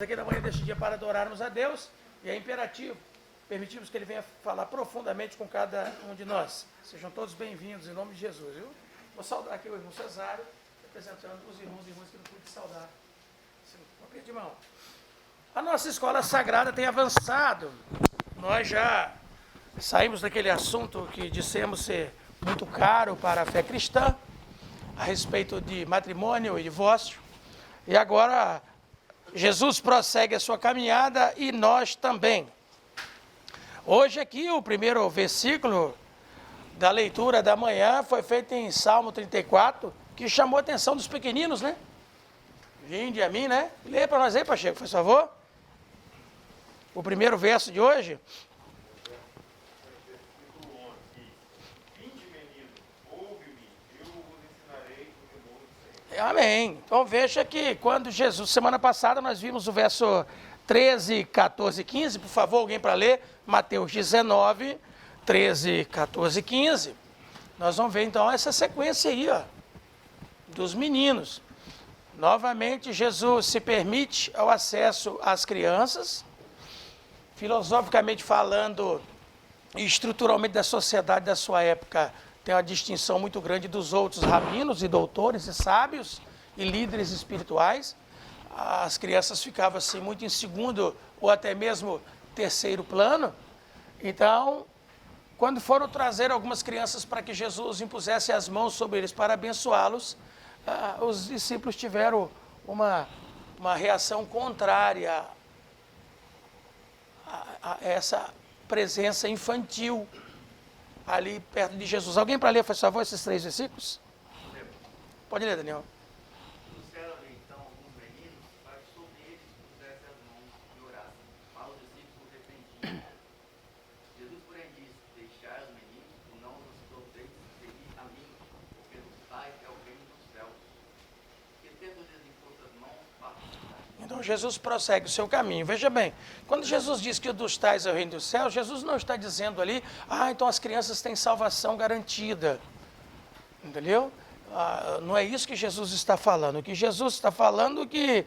Aqui na manhã deste dia para adorarmos a Deus, e é imperativo permitirmos que Ele venha falar profundamente com cada um de nós. Sejam todos bem-vindos em nome de Jesus, viu? Vou saudar aqui o irmão Cesário, representando os irmãos e irmãs que não pude saudar. Aperto de mão. A nossa escola sagrada tem avançado. Nós já saímos daquele assunto que dissemos ser muito caro para a fé cristã, a respeito de matrimônio e divórcio, e agora Jesus prossegue a sua caminhada e nós também. Hoje aqui o primeiro versículo da leitura da manhã foi feito em Salmo 34, que chamou a atenção dos pequeninos, né? Vinde a mim, né? Lê para nós aí, Pacheco, por favor. O primeiro verso de hoje. Amém. Então veja que quando Jesus, semana passada nós vimos o verso 13, 14 e 15, por favor, alguém para ler, Mateus 19, 13, 14 e 15. Nós vamos ver então essa sequência aí, ó, dos meninos. Novamente Jesus se permite ao acesso às crianças, filosoficamente falando e estruturalmente da sociedade da sua época, tem uma distinção muito grande dos outros rabinos e doutores e sábios e líderes espirituais. As crianças ficavam assim muito em segundo ou até mesmo terceiro plano. Então, quando foram trazer algumas crianças para que Jesus impusesse as mãos sobre eles para abençoá-los, os discípulos tiveram uma reação contrária a essa presença infantil ali perto de Jesus. Alguém para ler, por favor, esses 3 versículos? Pode ler, Daniel. Trouxeram então alguns meninos para que sobre eles pusessem as mãos e orassem. Mas os discípulos repreendiam. Jesus, porém, disse: deixai os meninos e não os torceis seguir a mim, porque dos tais é o reino dos céus. Que tendo-lhes imposto as mãos, partiram. Então Jesus prossegue o seu caminho. Veja bem, quando Jesus diz que o dos tais é o reino dos céus, Jesus não está dizendo ali, então as crianças têm salvação garantida. Entendeu? Não é isso que Jesus está falando. O que Jesus está falando é que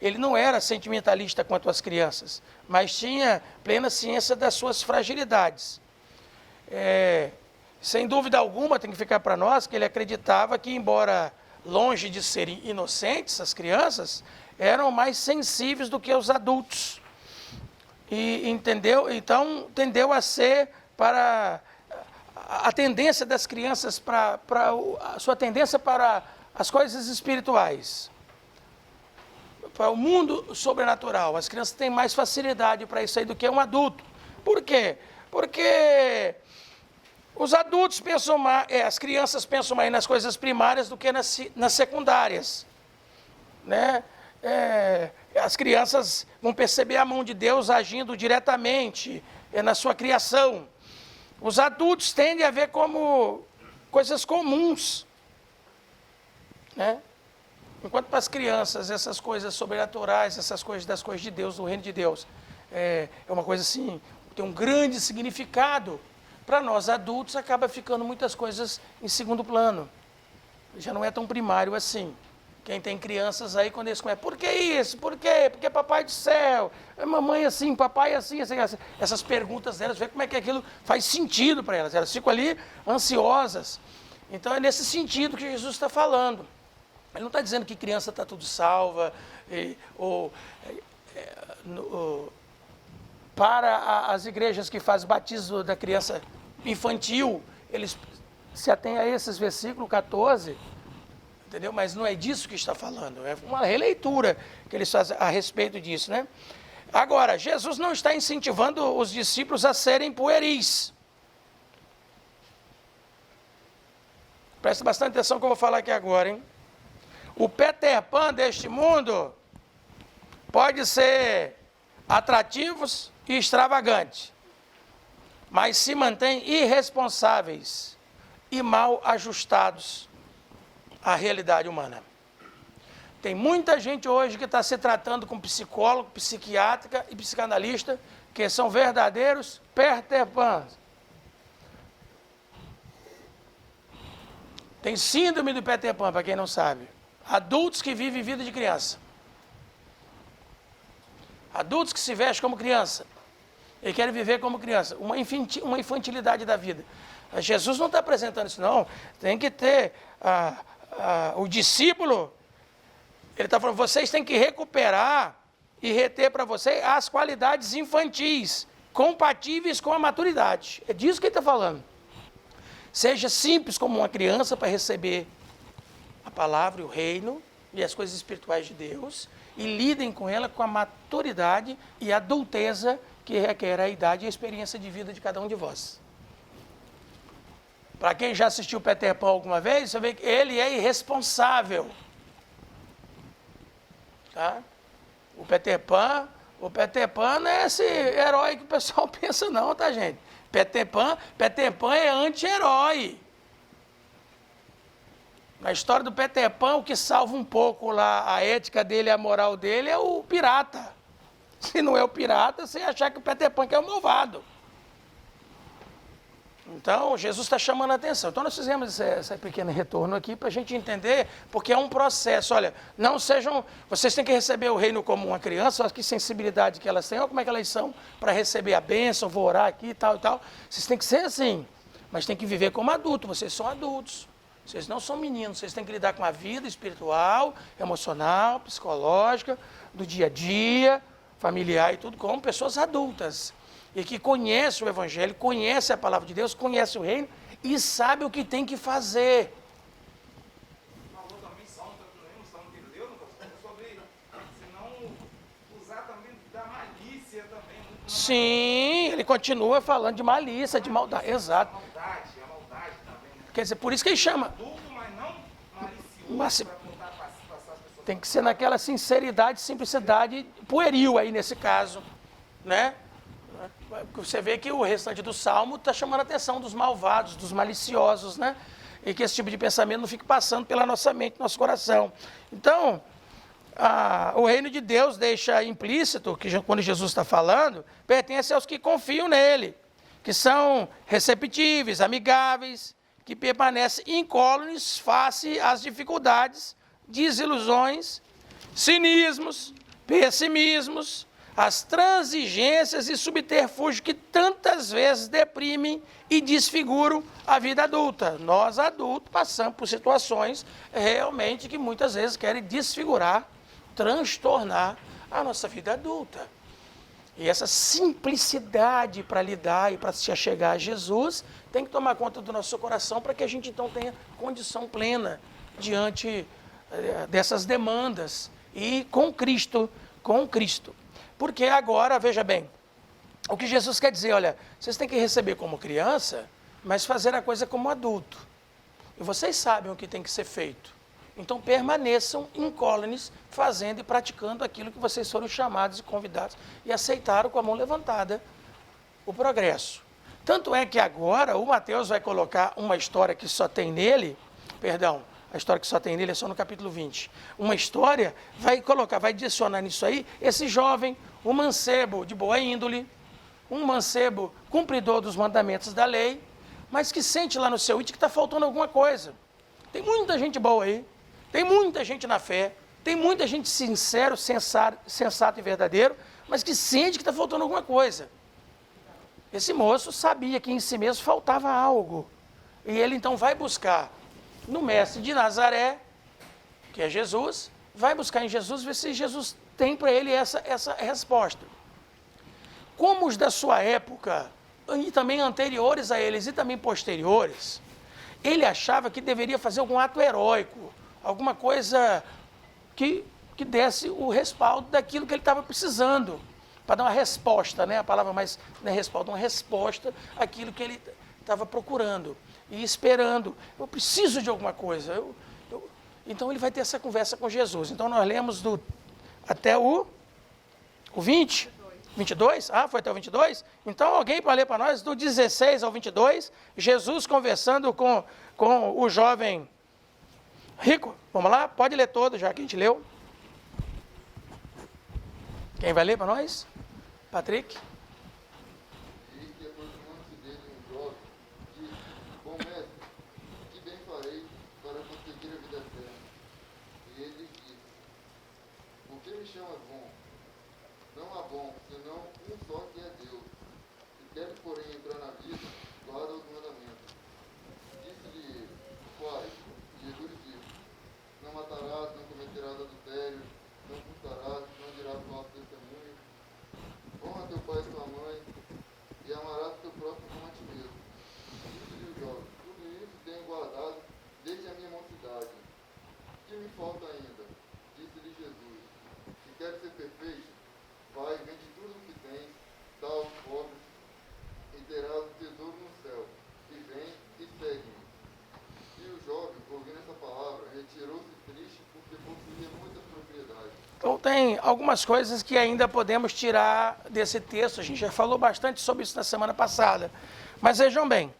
ele não era sentimentalista quanto às crianças, mas tinha plena ciência das suas fragilidades. Sem dúvida alguma, tem que ficar para nós que ele acreditava que, embora longe de serem inocentes, as crianças eram mais sensíveis do que os adultos. E entendeu? Então, tendeu a ser para a tendência das crianças, a sua tendência para as coisas espirituais, para o mundo sobrenatural. As crianças têm mais facilidade para isso aí do que um adulto. Por quê? Porque os adultos pensam mais, as crianças pensam mais nas coisas primárias do que nas secundárias, né? As crianças vão perceber a mão de Deus agindo diretamente na sua criação. Os adultos tendem a ver como coisas comuns, né? Enquanto para as crianças essas coisas sobrenaturais, essas coisas das coisas de Deus, do reino de Deus, é uma coisa assim, tem um grande significado. Para nós adultos acaba ficando muitas coisas em segundo plano. Já não é tão primário assim. Quem tem crianças aí, quando eles começam, por que isso? Por quê? Porque papai do céu, mamãe assim, papai assim, assim. Essas perguntas delas, vê como é que aquilo faz sentido para elas. Elas ficam ali ansiosas. Então é nesse sentido que Jesus está falando. Ele não está dizendo que criança está tudo salva, para as igrejas que fazem batismo da criança infantil, eles se atêm a esses versículos 14, entendeu? Mas não é disso que está falando, é uma releitura que eles fazem a respeito disso, né? Agora, Jesus não está incentivando os discípulos a serem pueris. Presta bastante atenção que eu vou falar aqui agora, hein? O Peter Pan deste mundo pode ser atrativos e extravagantes, mas se mantêm irresponsáveis e mal ajustados à realidade humana. Tem muita gente hoje que está se tratando com psicólogo, psiquiátrica e psicanalista, que são verdadeiros Peter Pans. Tem síndrome do Peter Pan, para quem não sabe. Adultos que vivem vida de criança. Adultos que se vestem como criança. E querem viver como criança. Uma infantilidade da vida. Jesus não está apresentando isso, não. Tem que ter o discípulo. Ele está falando, vocês têm que recuperar e reter para vocês as qualidades infantis, compatíveis com a maturidade. É disso que ele está falando. Seja simples como uma criança para receber a palavra e o reino e as coisas espirituais de Deus, e lidem com ela com a maturidade e a adulteza que requer a idade e a experiência de vida de cada um de vós. Para quem já assistiu Peter Pan alguma vez, você vê que ele é irresponsável. Tá? O Peter Pan não é esse herói que o pessoal pensa não, tá, gente? Peter Pan é anti-herói. Na história do Peter Pan, o que salva um pouco lá a ética dele, a moral dele, é o pirata. Se não é o pirata, você achar que o Peter Pan que é o malvado. Então, Jesus está chamando a atenção. Então, nós fizemos esse pequeno retorno aqui para a gente entender, porque é um processo. Olha, não sejam... Vocês têm que receber o reino como uma criança, olha que sensibilidade que elas têm, olha como é que elas são para receber a bênção, vou orar aqui e tal e tal. Vocês têm que ser assim, mas têm que viver como adulto. Vocês são adultos. Vocês não são meninos, vocês têm que lidar com a vida espiritual, emocional, psicológica, do dia a dia, familiar e tudo, como pessoas adultas. E que conhece o Evangelho, conhece a palavra de Deus, conhece o reino e sabe o que tem que fazer. Falou também, Salmo que ele deu, sobre se não usar também da malícia também. Sim, ele continua falando de malícia, de maldade, exato. A maldade também. Quer dizer, por isso que ele chama. Adulto, mas não malicioso para tentar passar as pessoas. Tem que ser naquela sinceridade, simplicidade, pueril aí nesse caso, né? Você vê que o restante do Salmo está chamando a atenção dos malvados, dos maliciosos, né? E que esse tipo de pensamento não fique passando pela nossa mente, nosso coração. Então, o reino de Deus deixa implícito, que quando Jesus está falando, pertence aos que confiam nele, que são receptíveis, amigáveis, que permanecem incólumes face às dificuldades, desilusões, cinismos, pessimismos, as transigências e subterfúgios que tantas vezes deprimem e desfiguram a vida adulta. Nós, adultos, passamos por situações realmente que muitas vezes querem desfigurar, transtornar a nossa vida adulta. E essa simplicidade para lidar e para se achegar a Jesus tem que tomar conta do nosso coração para que a gente então tenha condição plena diante dessas demandas e com Cristo. Porque agora, veja bem, o que Jesus quer dizer, olha, vocês têm que receber como criança, mas fazer a coisa como adulto. E vocês sabem o que tem que ser feito. Então permaneçam incólumes, fazendo e praticando aquilo que vocês foram chamados e convidados e aceitaram com a mão levantada o progresso. Tanto é que agora o Mateus vai colocar uma história que só tem nele, a história que só tem nele é só no capítulo 20. Uma história, vai adicionar nisso aí, esse jovem, um mancebo de boa índole, um mancebo cumpridor dos mandamentos da lei, mas que sente lá no seu íntimo que está faltando alguma coisa. Tem muita gente boa aí, tem muita gente na fé, tem muita gente sincero, sensato e verdadeiro, mas que sente que está faltando alguma coisa. Esse moço sabia que em si mesmo faltava algo. E ele então vai buscar no mestre de Nazaré, que é Jesus, vai buscar em Jesus, ver se Jesus tem para ele essa resposta. Como os da sua época, e também anteriores a eles, e também posteriores, ele achava que deveria fazer algum ato heróico, alguma coisa que desse o respaldo daquilo que ele estava precisando, para dar uma resposta, né? A palavra mais não é respaldo, uma resposta àquilo que ele estava procurando e esperando. Eu preciso de alguma coisa. Então ele vai ter essa conversa com Jesus. Então nós lemos até o 20? 22? Ah, foi até o 22? Então alguém para ler para nós, do 16 ao 22, Jesus conversando com o jovem rico. Vamos lá? Pode ler todo, já que a gente leu. Quem vai ler para nós? Patrick? E aproximando-se dele um jovem, disse: Bom mestre, que bem farei para conseguir a vida eterna? E ele disse: Por que me chamas bom? Não há um só que é Deus. Se queres, porém, entrar na vida, guarda os mandamentos. Disse-lhe o pai, Jesus disse, não matarás, não cometerás adultério, não furtarás, não dirás falso testemunho. Honra teu pai e tua mãe, e amarás teu próximo como a ti mesmo. Disse-lhe o jovem, tudo isso tenho guardado desde a minha mocidade. O que me falta ainda? Disse-lhe Jesus, se queres ser perfeito, vai, vende tudo o que tens, dá aos pobres, e terás o tesouro no céu. E vem e segue-me. E o jovem, ouvindo essa palavra, retirou-se triste porque possuía muitas propriedades. Então tem algumas coisas que ainda podemos tirar desse texto. A gente já falou bastante sobre isso na semana passada. Mas vejam bem,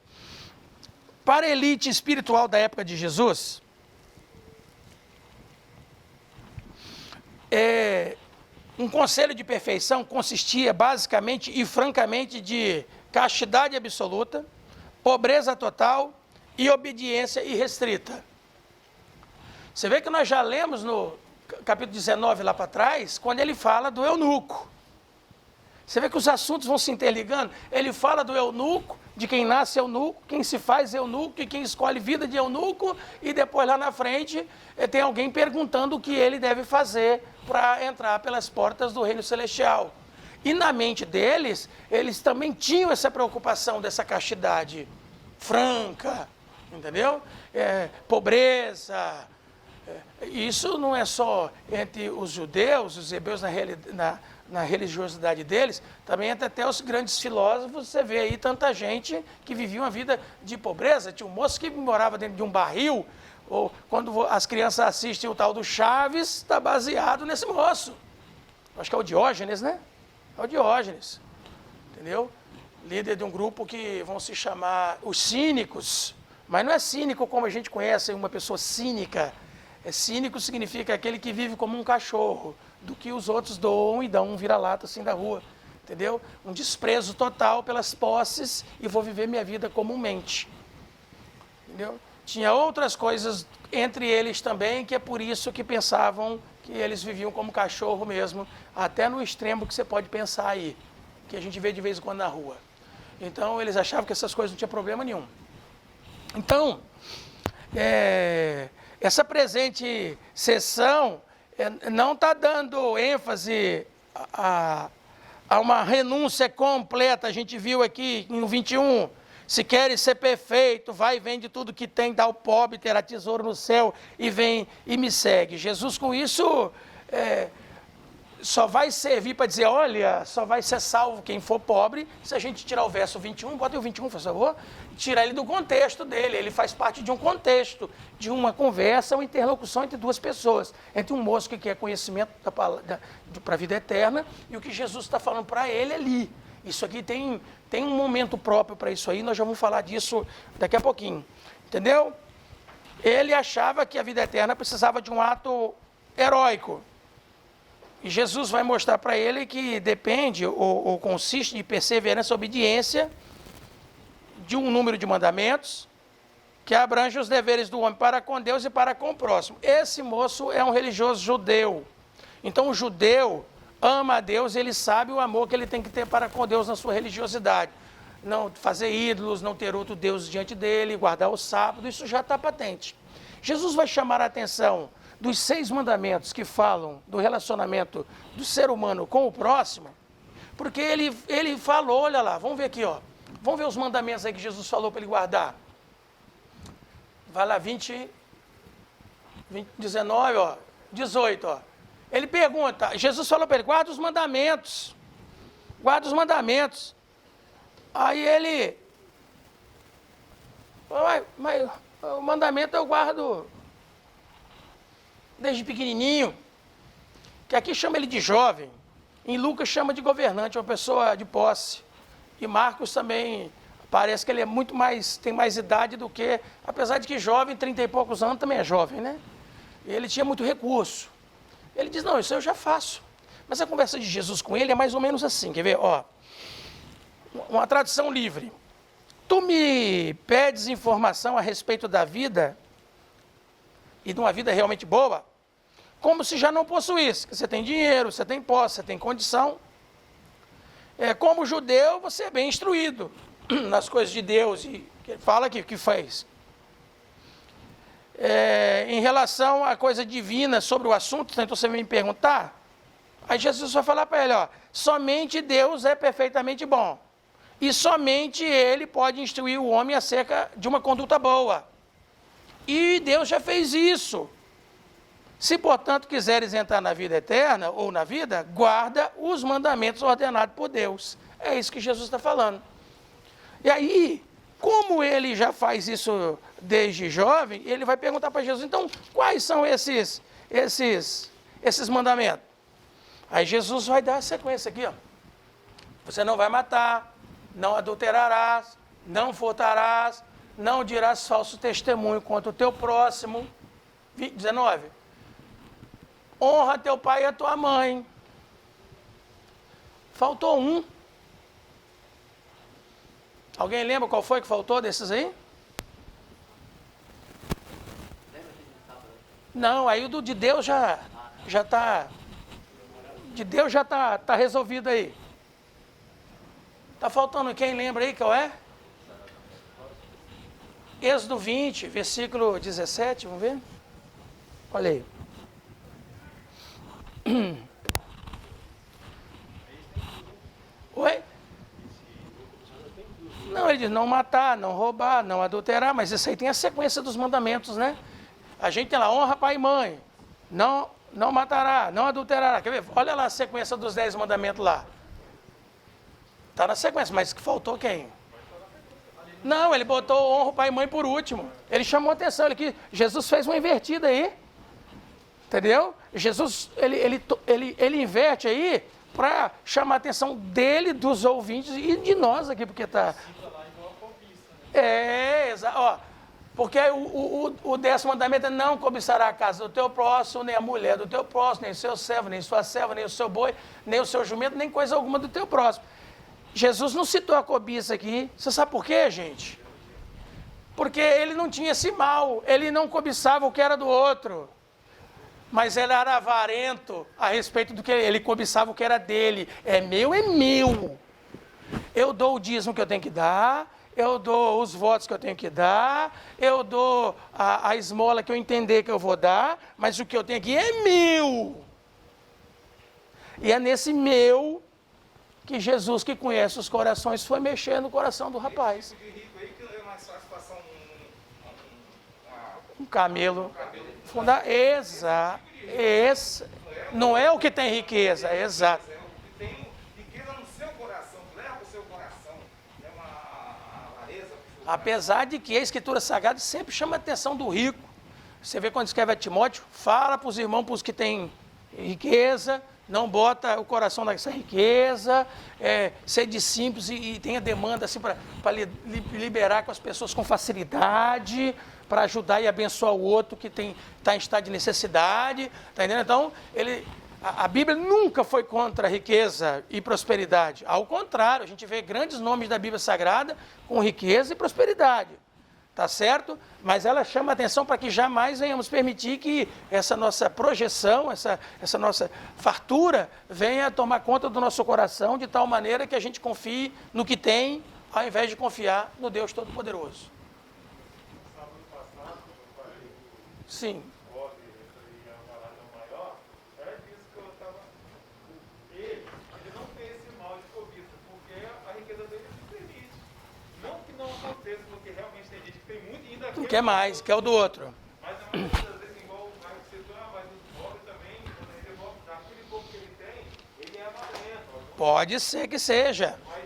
para a elite espiritual da época de Jesus, um conselho de perfeição consistia basicamente e francamente de castidade absoluta, pobreza total e obediência irrestrita. Você vê que nós já lemos no capítulo 19 lá para trás, quando ele fala do eunuco. Você vê que os assuntos vão se interligando. Ele fala do eunuco, de quem nasce eunuco, quem se faz eunuco e quem escolhe vida de eunuco, e depois lá na frente tem alguém perguntando o que ele deve fazer para entrar pelas portas do reino celestial. E na mente deles, eles também tinham essa preocupação dessa castidade franca, entendeu? Pobreza. Isso não é só entre os judeus, os hebreus na religiosidade deles, também entre até os grandes filósofos. Você vê aí tanta gente que vivia uma vida de pobreza. Tinha um moço que morava dentro de um barril, ou quando as crianças assistem o tal do Chaves, está baseado nesse moço. Acho que é o Diógenes, né? É o Diógenes, entendeu? Líder de um grupo que vão se chamar os cínicos, mas não é cínico como a gente conhece, uma pessoa cínica. Cínico significa aquele que vive como um cachorro, do que os outros doam e dão um vira-lata assim da rua, entendeu? Um desprezo total pelas posses e vou viver minha vida comumente, entendeu? Tinha outras coisas entre eles também, que é por isso que pensavam que eles viviam como cachorro mesmo, até no extremo que você pode pensar aí, que a gente vê de vez em quando na rua. Então, eles achavam que essas coisas não tinham problema nenhum. Então, essa presente sessão não está dando ênfase a uma renúncia completa. A gente viu aqui no 21, se queres ser perfeito, vai e vende tudo que tem, dá ao pobre, terá tesouro no céu, e vem e me segue. Jesus com isso só vai servir para dizer, olha, só vai ser salvo quem for pobre, se a gente tirar o verso 21, bota o 21, por favor, tirar ele do contexto dele. Ele faz parte de um contexto, de uma conversa, uma interlocução entre duas pessoas, entre um moço que quer conhecimento para a vida eterna e o que Jesus está falando para ele ali. Isso aqui tem um momento próprio para isso aí, nós já vamos falar disso daqui a pouquinho, entendeu? Ele achava que a vida eterna precisava de um ato heróico. E Jesus vai mostrar para ele que depende ou consiste de perseverança e obediência de um número de mandamentos que abrange os deveres do homem para com Deus e para com o próximo. Esse moço é um religioso judeu. Então o judeu ama a Deus, ele sabe o amor que ele tem que ter para com Deus na sua religiosidade. Não fazer ídolos, não ter outro Deus diante dele, guardar o sábado, isso já está patente. Jesus vai chamar a atenção dos 6 mandamentos que falam do relacionamento do ser humano com o próximo, porque ele falou, olha lá, vamos ver aqui, ó, vamos ver os mandamentos aí que Jesus falou para ele guardar. Vai lá, 19, ó, 18, ó. Ele pergunta, Jesus falou para ele, guarda os mandamentos. Guarda os mandamentos. Aí ele, mas o mandamento eu guardo desde pequenininho, que aqui chama ele de jovem, em Lucas chama de governante, uma pessoa de posse. E Marcos também, parece que ele é muito mais, tem mais idade do que, apesar de que jovem, 30 e poucos anos também é jovem, né? E ele tinha muito recurso. Ele diz, não, isso eu já faço. Mas a conversa de Jesus com ele é mais ou menos assim, quer ver? Ó, uma tradução livre. Tu me pedes informação a respeito da vida e de uma vida realmente boa, como se já não possuísse. Você tem dinheiro, você tem posse, você tem condição. como judeu, você é bem instruído nas coisas de Deus, e fala aqui que fez. Em relação à coisa divina sobre o assunto, então você vem me perguntar, aí Jesus vai falar para ele, ó, somente Deus é perfeitamente bom, e somente Ele pode instruir o homem acerca de uma conduta boa. E Deus já fez isso. Se, portanto, quiseres entrar na vida eterna, ou na vida, guarda os mandamentos ordenados por Deus. É isso que Jesus está falando. E aí, como ele já faz isso desde jovem, ele vai perguntar para Jesus, então, quais são esses mandamentos? Aí Jesus vai dar a sequência aqui, ó. Você não vai matar, não adulterarás, não furtarás, não dirás falso testemunho contra o teu próximo. 19. Honra teu pai e a tua mãe. Faltou um. Alguém lembra qual foi que faltou desses aí? Não, aí o de Deus já está... De Deus já está resolvido aí. Está faltando quem lembra aí qual é? Êxodo 20, versículo 17, vamos ver? Olha aí. Oi? Não, ele diz não matar, não roubar, não adulterar, mas isso aí tem a sequência dos mandamentos, né? A gente tem lá, honra pai e mãe, não matará, não adulterará. Quer ver? Olha lá a sequência dos 10 mandamentos lá. Está na sequência, mas que faltou quem? Não, ele botou honra pai e mãe por último. Ele chamou a atenção, Jesus fez uma invertida aí. Entendeu? Jesus, ele inverte aí para chamar a atenção dele, dos ouvintes e de nós aqui, porque está... exato. Ó, porque o 10º mandamento é não cobiçará a casa do teu próximo, nem a mulher do teu próximo, nem o seu servo, nem sua serva, nem o seu boi, nem o seu jumento, nem coisa alguma do teu próximo. Jesus não citou a cobiça aqui. Você sabe por quê, gente? Porque ele não tinha esse mal, ele não cobiçava o que era do outro. Mas ele era avarento a respeito do que ele cobiçava o que era dele. É meu, é meu. Eu dou o dízimo que eu tenho que dar, eu dou os votos que eu tenho que dar, eu dou a esmola que eu entender que eu vou dar, mas o que eu tenho aqui é meu. E é nesse meu que Jesus, que conhece os corações, foi mexer no coração do rapaz. Esse tipo de rico aí que é mais fácil passar Um camelo. Exato. Não é o que tem riqueza, exato. É o que tem riqueza no seu coração, leva o seu coração, é uma avareza. Apesar de que a Escritura Sagrada sempre chama a atenção do rico. Você vê quando escreve a Timóteo, fala para os irmãos, para os que têm riqueza, não bota o coração nessa riqueza, sede simples e tenha demanda assim, para liberar com as pessoas com facilidade, para ajudar e abençoar o outro que está em estado de necessidade, tá entendendo? Então, a Bíblia nunca foi contra a riqueza e prosperidade. Ao contrário, a gente vê grandes nomes da Bíblia Sagrada com riqueza e prosperidade. Tá certo? Mas ela chama a atenção para que jamais venhamos permitir que essa nossa projeção, essa nossa fartura venha tomar conta do nosso coração de tal maneira que a gente confie no que tem, ao invés de confiar no Deus Todo-Poderoso. Sim. Ele não tem esse mal de cobiça, porque a riqueza dele se permite. Não que não aconteça, porque realmente tem gente que tem muito e ainda Não quer mais, quer o do outro. Mas é uma coisa, às vezes, igual o Marcos citou, mas os pobres também, quando ele devolve daquele pouco que ele tem, ele é avarento. Pode ser que seja. Mas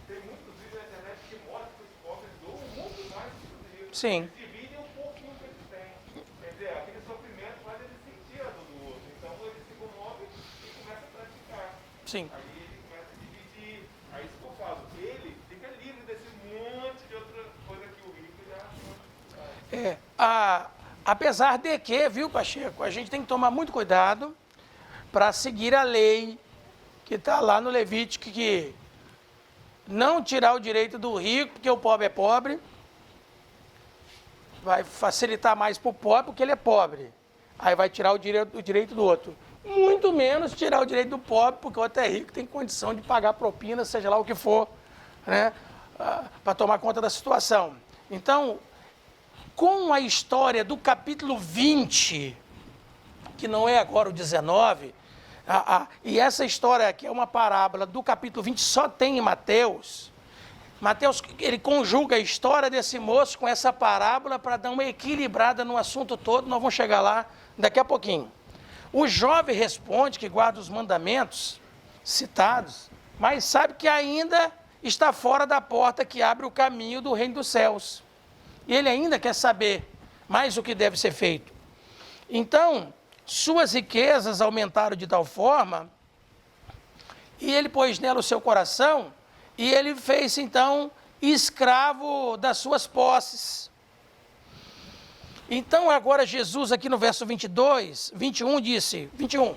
tem muitos vídeos na internet que mostram que os pobres doam muito mais do que os ricos. Sim. Eles dividem um pouquinho que eles têm. Quer dizer, aquele sofrimento faz ele sentir a dor do outro. Então ele se comove e começa a praticar. Sim. Aí ele começa a dividir. Aí isso que eu falo, ele fica livre desse monte de outra coisa que o rico já faz. Apesar de que, viu, Pacheco, a gente tem que tomar muito cuidado para seguir a lei que está lá no Levítico, que não tirar o direito do rico, porque o pobre é pobre, vai facilitar mais para o pobre, porque ele é pobre. Aí vai tirar o direito do outro. muito menos tirar o direito do pobre, porque o outro é rico, tem condição de pagar propina, seja lá o que for, né, para tomar conta da situação. Então, com a história do capítulo 20, que não é agora o 19, e essa história aqui é uma parábola do capítulo 20, só tem em Mateus. Mateus, ele conjuga a história desse moço com essa parábola para dar uma equilibrada no assunto todo, nós vamos chegar lá daqui a pouquinho. O jovem responde que guarda os mandamentos citados, mas sabe que ainda está fora da porta que abre o caminho do reino dos céus. E ele ainda quer saber mais o que deve ser feito. Então, suas riquezas aumentaram de tal forma, e ele pôs nela o seu coração, e ele fez, então, escravo das suas posses. Então, agora Jesus, aqui no verso 22, 21, disse, 21,